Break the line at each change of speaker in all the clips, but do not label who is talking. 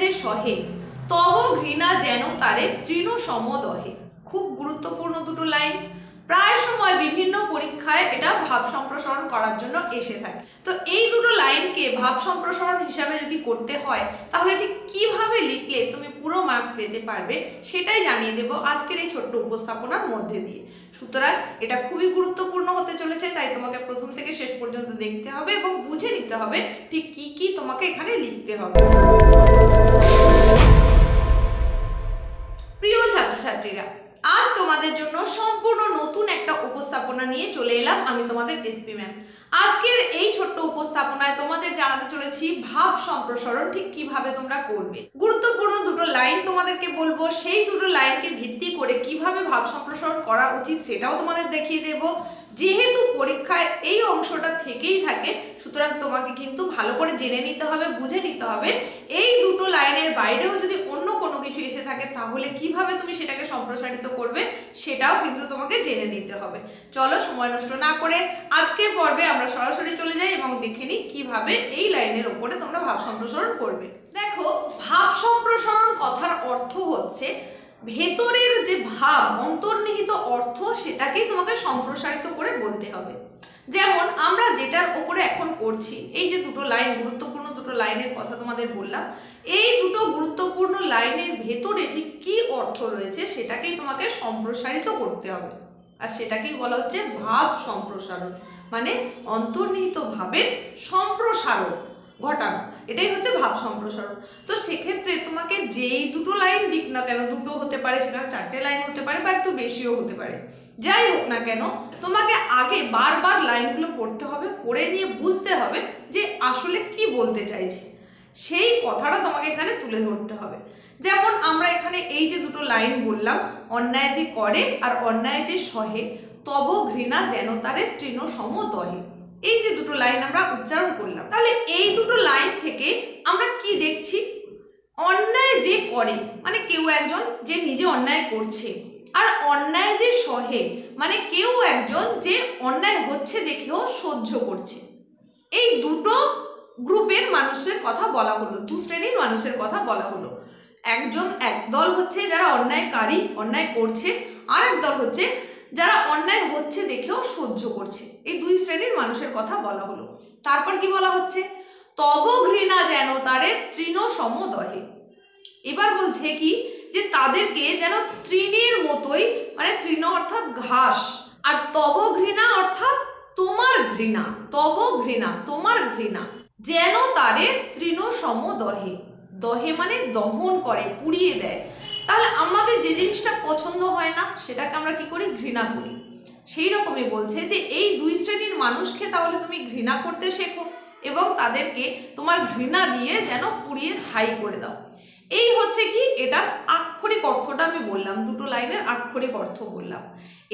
যে সহে তব ঘৃণা যেন তারে তৃণ সম দহে। খুব গুরুত্বপূর্ণ দুটো লাইন। প্রায় সময় বিভিন্ন পরীক্ষায় এটা ভাব সম্প্রসারণ করার জন্য এসে থাকে। তো এই দুটো লাইনকে ভাব সম্প্রসারণ হিসাবে যদি করতে হয় তাহলে ঠিক কিভাবে লিখলে তুমি পুরো মার্কস পেতে পারবে সেটাই জানিয়ে দেব আজকের এই ছোট্ট উপস্থাপনার মধ্যে দিয়ে। সুতরাং এটা খুবই গুরুত্বপূর্ণ হতে চলেছে, তাই তোমাকে প্রথম থেকে শেষ পর্যন্ত দেখতে হবে এবং বুঝে নিতে হবে ঠিক কি কি তোমাকে এখানে লিখতে হবে। প্রিয় ছাত্রছাত্রীরা, আজ তোমাদের জন্য সম্পূর্ণ নতুন একটা উপস্থাপনা নিয়ে চলে এলাম আমি, তোমাদের এসপি ম্যাম। আজকের এই ছোট্ট উপস্থাপনায় তোমাদের জানাতে চলেছি ভাব সম্প্রসারণ ঠিক কিভাবে তোমরা করবে। গুরুত্বপূর্ণ দুটো লাইন তোমাদেরকে বলবো, সেই দুটো লাইনকে ভিত্তি করে কিভাবে ভাব সম্প্রসারণ করা উচিত সেটাও তোমাদের দেখিয়ে দেব। যেহেতু পরীক্ষায় এই অংশটা থেকেই থাকে, সুতরাং তোমাকে কিন্তু ভালো করে জেনে নিতে হবে, বুঝে নিতে হবে। এই দুটো লাইনের বাইরেও যদি অন্য কোনো কিছু এসে থাকে তাহলে কিভাবে তুমি সেটাকে সম্প্রসারিত করবে সেটাও কিন্তু তোমাকে জেনে নিতে হবে। চলো সময় নষ্ট না করে আজকের পর্বে আমরা সরাসরি চলে যাই এবং দেখে নিই কিভাবে এই লাইনের ওপরে তোমরা ভাব সম্প্রসারণ করবে। দেখো, ভাব সম্প্রসারণ কথার অর্থ হচ্ছে ভেতরের যে ভাব, অন্তর্নিহিত অর্থ, সেটাকেই তোমাকে সম্প্রসারিত করে বলতে হবে। যেমন আমরা যেটার ওপরে এখন করছি, এই যে দুটো লাইন, গুরুত্বপূর্ণ দুটো লাইনের কথা তোমাদের বললাম, এই দুটো গুরুত্বপূর্ণ লাইনের ভেতরে ঠিক কি অর্থ রয়েছে সেটাকেই তোমাকে সম্প্রসারিত করতে হবে। আর সেটাকেই বলা হচ্ছে ভাব সম্প্রসারণ, মানে অন্তর্নিহিত ভাবের সম্প্রসারণ ঘটানো, এটাই হচ্ছে ভাব সম্প্রসারণ। তো সেক্ষেত্রে তোমাকে যেই দুটো লাইন দিক না কেন, দুটো হতে পারে, সেটা 4টে লাইন হতে পারে বা একটু বেশিও হতে পারে, যাই হোক না কেন, তোমাকে আগে বারবার লাইনগুলো পড়তে হবে, পড়ে নিয়ে বুঝতে হবে যে আসলে কি বলতে চাইছে, সেই কথাটা তোমাকে এখানে তুলে ধরতে হবে। যেমন আমরা এখানে এই যে দুটো লাইন বললাম, অন্যায় যে করে আর অন্যায় যে সহে তব ঘৃণা যেন তারে তৃণ সম দহে, এই যে দুটো লাইন আমরা উচ্চারণ করলাম, তাহলে এই দুটো লাইন থেকে আমরা কি দেখছি? অন্যায় যে করে মানে কেউ একজন যে নিজে অন্যায় করছে, আর অন্যায় যে সহে মানে কেউ একজন যে অন্যায় হচ্ছে দেখেও সহ্য করছে। এই দুটো গ্রুপের মানুষের কথা বলা হলো, দু শ্রেণীর মানুষের কথা বলা হলো। এক দল হচ্ছে যারা অন্যায়কারী, অন্যায় করছে, আর এক দল হচ্ছে যারা অন্যায় হচ্ছে দেখেও সহ্য করছে। এই দুই শ্রেণীর মানুষের কথা বলা হলো। তারপর কি বলা হচ্ছে? তব ঘৃণা যেন তারে তৃণ সম দহে। এবার বলছে কি যে তাদেরকে যেন তৃণের মতোই, মানে তৃণ অর্থাৎ ঘাস, আর তব ঘৃণা অর্থাৎ তোমার ঘৃণা, তব ঘৃণা তোমার ঘৃণা, যেন তারে তৃণ সম দহে। দহে মানে দহন করে, পুড়িয়ে দেয়। তাহলে আমাদের যে জিনিসটা পছন্দ হয় না সেটাকে আমরা কি করি? ঘৃণা করি। সেই রকমই বলছে যে এই দুই শ্রেণীর মানুষকে তাহলে তুমি ঘৃণা করতে শেখো এবং তাদেরকে তোমার ঘৃণা দিয়ে যেন পুড়িয়ে ছাই করে দাও। এই হচ্ছে কি এটার আক্ষরিক অর্থটা আমি বললাম, দুটো লাইনের আক্ষরিক অর্থ বললাম।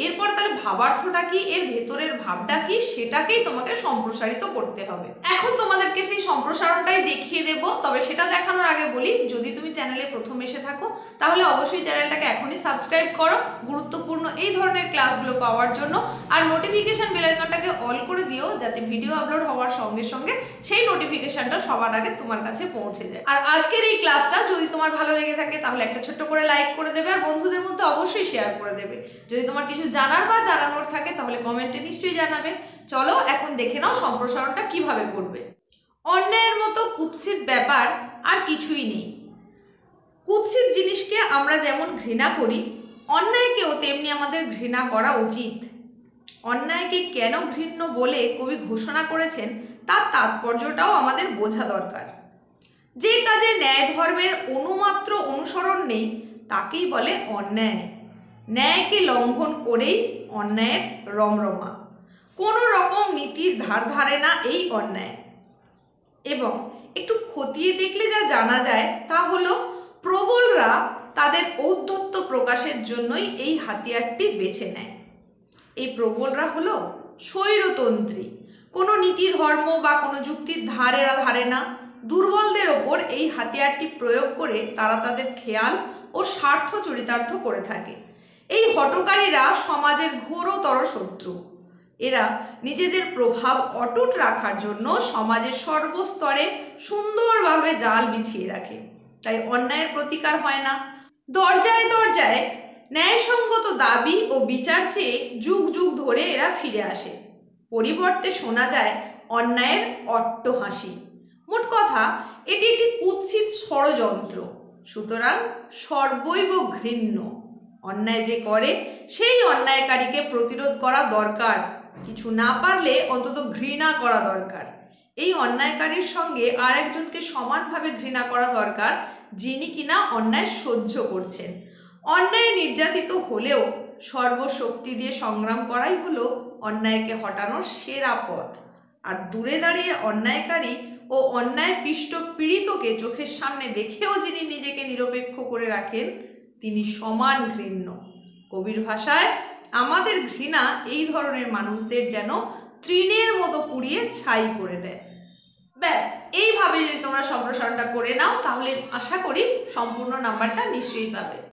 এরপর তাহলে ভাবার্থটা কি, এর ভেতরের ভাবটা কি, সেটাকেই তোমাকে সম্প্রসারিত করতে হবে। এখন তোমাদেরকে সেই সম্প্রসারণটাই দেখিয়ে দেব, তবে সেটা দেখানোর আগে বলি, যদি তুমি চ্যানেলে প্রথম এসে থাকো তাহলে অবশ্যই চ্যানেলটাকে এখনই সাবস্ক্রাইব করো গুরুত্বপূর্ণ এই ধরনের ক্লাসগুলো পাওয়ার জন্য, আর নোটিফিকেশন বেল আইকনটাকে অল করে দিও যাতে ভিডিও আপলোড হওয়ার সঙ্গে সঙ্গে সেই নোটিফিকেশনটা সবার আগে তোমার কাছে পৌঁছে যায়। আর আজকের এই ক্লাসটা যদি তোমার ভালো লেগে থাকে তাহলে একটা ছোট্ট করে লাইক করে দেবে, আর বন্ধুদের মধ্যে অবশ্যই শেয়ার করে দেবে। যদি তোমার কিছু জানার বা জানানোর থাকে তাহলে কমেন্টে নিশ্চয়ই জানাবে। চলো এখন দেখে নাও সম্প্রসারণটা কিভাবে করবে। অন্যায়ের মতো কুৎসিত ব্যাপার আর কিছুই নেই। কুৎসিত জিনিসকে আমরা যেমন ঘৃণা করি, অন্যায়কেও তেমনি আমাদের ঘৃণা করা উচিত। অন্যায়কে কেন ঘৃণ্য বলে কবি ঘোষণা করেছেন তার তাৎপর্যটাও আমাদের বোঝা দরকার। যে কাজে ন্যায় ধর্মের অনুমাত্র অনুসরণ নেই তাকেই বলে অন্যায়। ন্যায়কে লঙ্ঘন করেই অন্যায়ের রমরমা। কোনো রকম নীতির ধার ধারে না এই অন্যায়। এবং একটু খতিয়ে দেখলে যা জানা যায় তা হলো প্রবলরা তাদের ঔদ্ধত্য প্রকাশের জন্যই এই হাতিয়ারটি বেছে নেয়। এই প্রবলরা হলো স্বৈরতন্ত্রী, কোনো নীতি ধর্ম বা কোনো যুক্তির ধারে না। দুর্বলদের ওপর এই হাতিয়ারটি প্রয়োগ করে তারা তাদের খেয়াল ও স্বার্থ চরিতার্থ করে থাকে। এই হঠকারীরা সমাজের ঘোরতর শত্রু। এরা নিজেদের প্রভাব অটুট রাখার জন্য সমাজের সর্বস্তরে সুন্দরভাবে জাল বিছিয়ে রাখে। তাই অন্যায়ের প্রতিকার হয় না। দরজায় দরজায় ন্যায়সঙ্গত দাবি ও বিচার চেয়ে যুগ যুগ ধরে এরা ফিরে আসে। পরিবর্তে শোনা যায় অন্যায়ের অট্টহাসি। মোট কথা, এটি একটি কুৎসিত ষড়যন্ত্র। সুতরাং সর্বৈব ঘৃণ্য। অন্যায় যে করে সেই অন্যায়কারীকে প্রতিরোধ করা দরকার, কিছু না পারলে অন্তত ঘৃণা করা দরকার। এই অন্যায়কারীর সঙ্গে আর একজনকে সমানভাবে ঘৃণা করা দরকার, যিনি কিনা অন্যায় সহ্য করছেন। অন্যায় নির্যাতিত হলেও সর্বশক্তি দিয়ে সংগ্রাম করাই হলো অন্যায়কে হটানোর সেরা পথ। আর দূরে দাঁড়িয়ে অন্যায়কারী ও অন্যায় পিষ্ট পীড়িতকে চোখের সামনে দেখেও যিনি নিজেকে নিরপেক্ষ করে রাখেন, তিনি সমান ঘৃণ্য। কবির ভাষায়, আমাদের ঘৃণা এই ধরনের মানুষদের যেন তৃণের মতো পুড়িয়ে ছাই করে দেয়। ব্যাস, এইভাবে যদি তোমরা সম্প্রসারণটা করে নাও, তাহলে আশা করি সম্পূর্ণ নাম্বারটা নিশ্চয়ই পাবে।